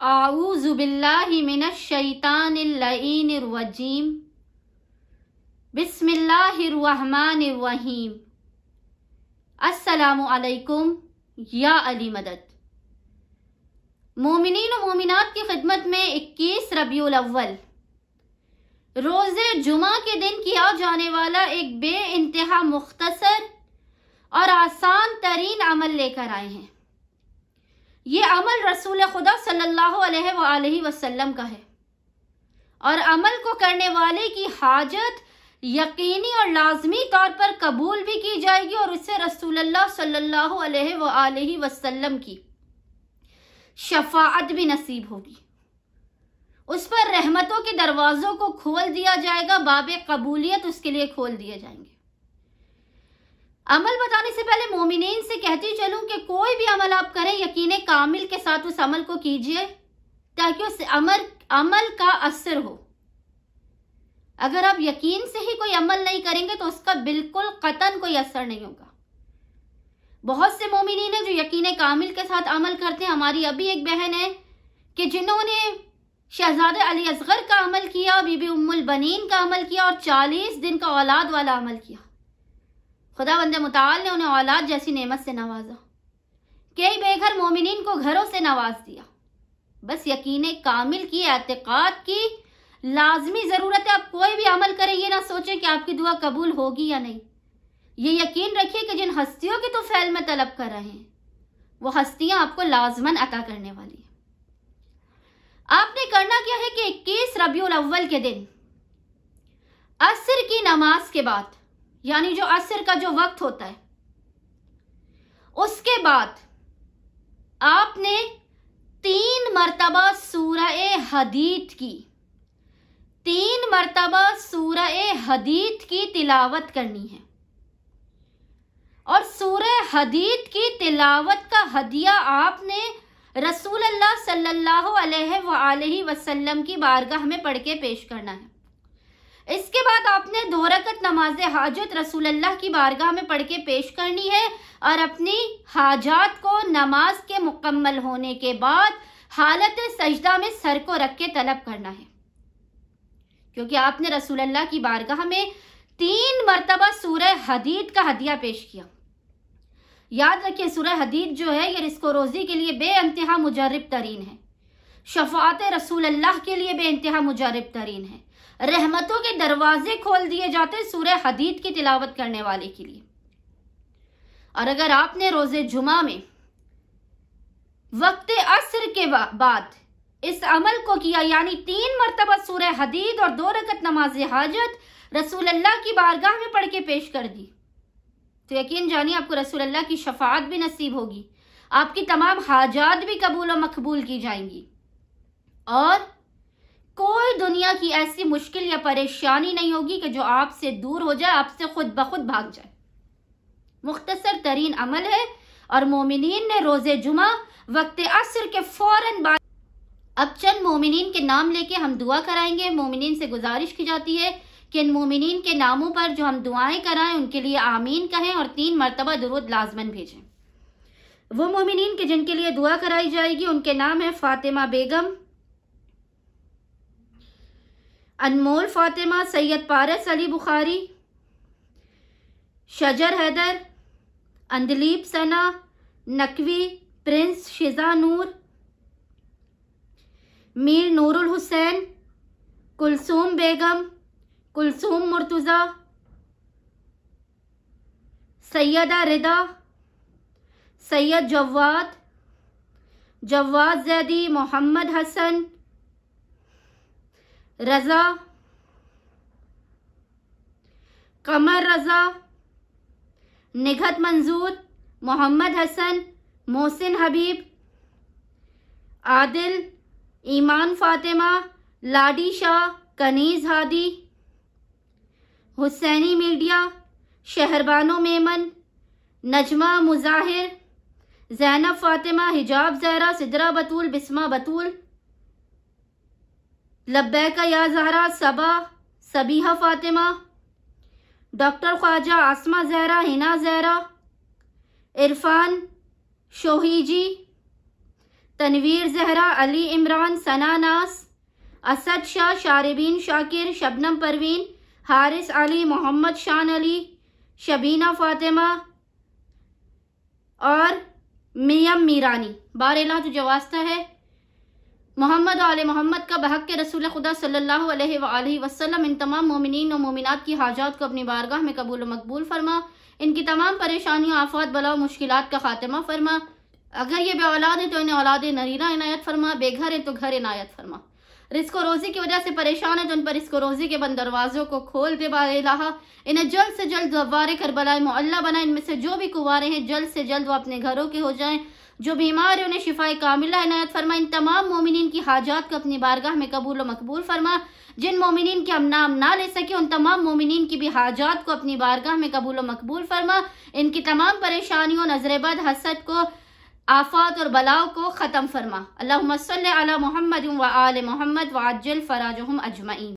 आऊज़ु बिल्लाहि मिनश शैतानिर लईनिर रजीम। बिस्मिल्लाहिर रहमानिर रहीम। अस्सलामु अलैकुम या अली मदद। मोमिनीन व मोमिनात की खिदमत में 21 रबीउल अव्वल रोज़े जुमा के दिन किया जाने वाला एक बे इंतहा मुख्तसर और आसान तरीन अमल लेकर आए हैं। ये अमल रसूल खुदा सल्लल्लाहु अलैहि वसल्लम का है और अमल को करने वाले की हाजत यकीनी और लाजमी तौर पर कबूल भी की जाएगी और उससे रसूलुल्लाह सल्लल्लाहु अलैहि वसल्लम की शफाअत भी नसीब होगी। उस पर रहमतों के दरवाजों को खोल दिया जाएगा, बाबे कबूलियत उसके लिए खोल दिए जाएंगे। अमल बताने से पहले मोमिनीन से कहती चलूं कि कोई भी अमल आप करें यकीन कामिल के साथ उस अमल को कीजिए ताकि उस अमल का असर हो। अगर आप यकीन से ही कोई अमल नहीं करेंगे तो उसका बिल्कुल कतन कोई असर नहीं होगा। बहुत से मोमिनीन हैं जो यकीन कामिल के साथ अमल करते हैं। हमारी अभी एक बहन है कि जिन्होंने शहजादे अली असगर का अमल किया, बीबी उम्मुल बनीन का अमल किया और 40 दिन का औलाद वाला अमल किया। खुदावंद मुताल ने उन्हें औलाद जैसी नेमत से नवाजा। कई बेघर मोमिनीन को घरों से नवाज दिया। बस यकीन कामिल की एतकाद की लाजमी जरूरत है। आप कोई भी अमल करें ये ना सोचें कि आपकी दुआ कबूल होगी या नहीं। ये यकीन रखिए कि जिन हस्तियों की तो फैल में तलब कर रहे हैं वो हस्तियां आपको लाजमन अता करने वाली है। आपने करना क्या है कि 21 रबीउल अव्वल के दिन असर की नमाज के बाद, यानी जो असर का जो वक्त होता है, उसके बाद आपने 3 मरतबा सूरह हदीद की 3 मरतबा सूरह हदीद की तिलावत करनी है। और सूरह हदीद की तिलावत का हदिया आपने रसूलुल्लाह सल्लल्लाहु अलैहि वसल्लम की बारगाह में पढ़ के पेश करना है। इसके बाद आपने 2 रकत नमाज हाजत रसूलुल्लाह की बारगाह में पढ़ के पेश करनी है और अपनी हाजात को नमाज के मुकम्मल होने के बाद हालत सजदा में सर को रख के तलब करना है, क्योंकि आपने रसूलुल्लाह की बारगाह में 3 मरतबा सूरह हदीद का हदिया पेश किया। याद रखिए, सूरह हदीद जो है ये रिस्को रोजी के लिए बेइंतहा मुजर्रिब तरीन है, शफाअत रसूलुल्लाह के लिए बेइंतहा मुजर्रिब तरीन है। रहमतों के दरवाजे खोल दिए जाते सूरह हदीद की तिलावत करने वाले के लिए। और अगर आपने रोजे जुमा में वक्त असर के बाद इस अमल को किया, यानी 3 मरतबा सूरह हदीद और 2 रकत नमाज हाजत रसूलुल्लाह की बारगाह में पढ़ के पेश कर दी, तो यकीन जानिए आपको रसूलुल्लाह की शफाअत भी नसीब होगी, आपकी तमाम हाजात भी कबूल और मकबूल की जाएंगी और कोई दुनिया की ऐसी मुश्किल या परेशानी नहीं होगी कि जो आपसे दूर हो जाए, आपसे खुद ब खुद भाग जाए। मुख्तसर तरीन अमल है और मोमिनीन ने रोजे जुमा वक्त असर के फौरन बाद अब चंद मोमिनीन के नाम लेके हम दुआ कराएंगे। मोमिनीन से गुजारिश की जाती है कि इन मोमिनीन के नामों पर जो हम दुआएं कराएं उनके लिए आमीन कहें और 3 मरतबा दुरूद लाजमन भेजें। वो मोमिनीन के जिनके लिए दुआ कराई जाएगी उनके नाम है फातिमा बेगम, अनमोल फातिमा, सैयद पारस अली बुखारी, शजर हैदर, अंदलीब सना, नकवी, प्रिंस शिजा नूर, मीर नूरुल हुसैन, कुलसूम बेगम, कुलसूम मुर्तुजा, सैयदा रिदा, सैयद जवाद, जवाद जैदी, मोहम्मद हसन, रजा, कमर रजा, निघत मंजूर, मोहम्मद हसन, मोहसिन हबीब, आदिल, ईमान फातिमा, लाडी शाह, कनीज हादी, हुसैनी मीडिया, शहरबानो मेमन, नजमा मुजाहिर, जैनब फातिमा, हिजाब जहरा, सिदरा बतूल, बिस्मा बतूल, लब्बैका या जहरा, सबा, सबीहा फातिमा, डॉक्टर ख्वाजा, आसमा जहरा, हिना जहरा, इरफान शोहीजी, तनवीर जहरा, अली इमरान, सना नास, असद शाह, शारिबीन शाकिर, शबनम परवीन, हारिस अली, मोहम्मद शान अली, शबीना फातिमा और मियम मीरानी। बारला जो जवास्ता है मोहम्मद आले मोहम्मद का बहक के रसूल खुदा सल्लल्लाहु अलैहि वसल्लम इन तमाम मोमिनीन और मोमिनात की हाजात को अपनी बारगाह में कबूल व मकबूल फरमा। इनकी तमाम परेशानियों, आफात, बला मुश्किलात का खात्मा फरमा। अगर ये बे औलाद है तो इन्हें औलाद नरीना इनायत फरमा। बेघर है तो घर इनायत फरमा। रिस्क और रोजी की वजह से परेशान है तो उन पर रिस्क और रोजी के बंद दरवाजों को खोल दे बाला। इन्हें जल्द से जल्द गवारे करबलाए मुअल्ला बना। इनमें से जो भी कुंवारे हैं जल्द से जल्द वो अपने घरों के हो जाएं। जो बीमार है उन्हें शिफाए कामिला इनायत फरमा। इन तमाम मोमिनीन की हाजात को अपनी बारगाह में कबूल व मकबूल फरमा। जिन मोमिनीन के हम नाम ना ले सके उन तमाम मोमिनीन की भी हाजात को अपनी बारगाह में कबूल व मकबूल फरमा। इनकी तमाम परेशानियों, नजरेबद, हसद को, आफात और बलाओं को ख़त्म फरमा। अल्लाहुम्मा सल्ली अला मुहम्मद व आले मुहम्मद व अज्जिल फराजहुम अजमईन।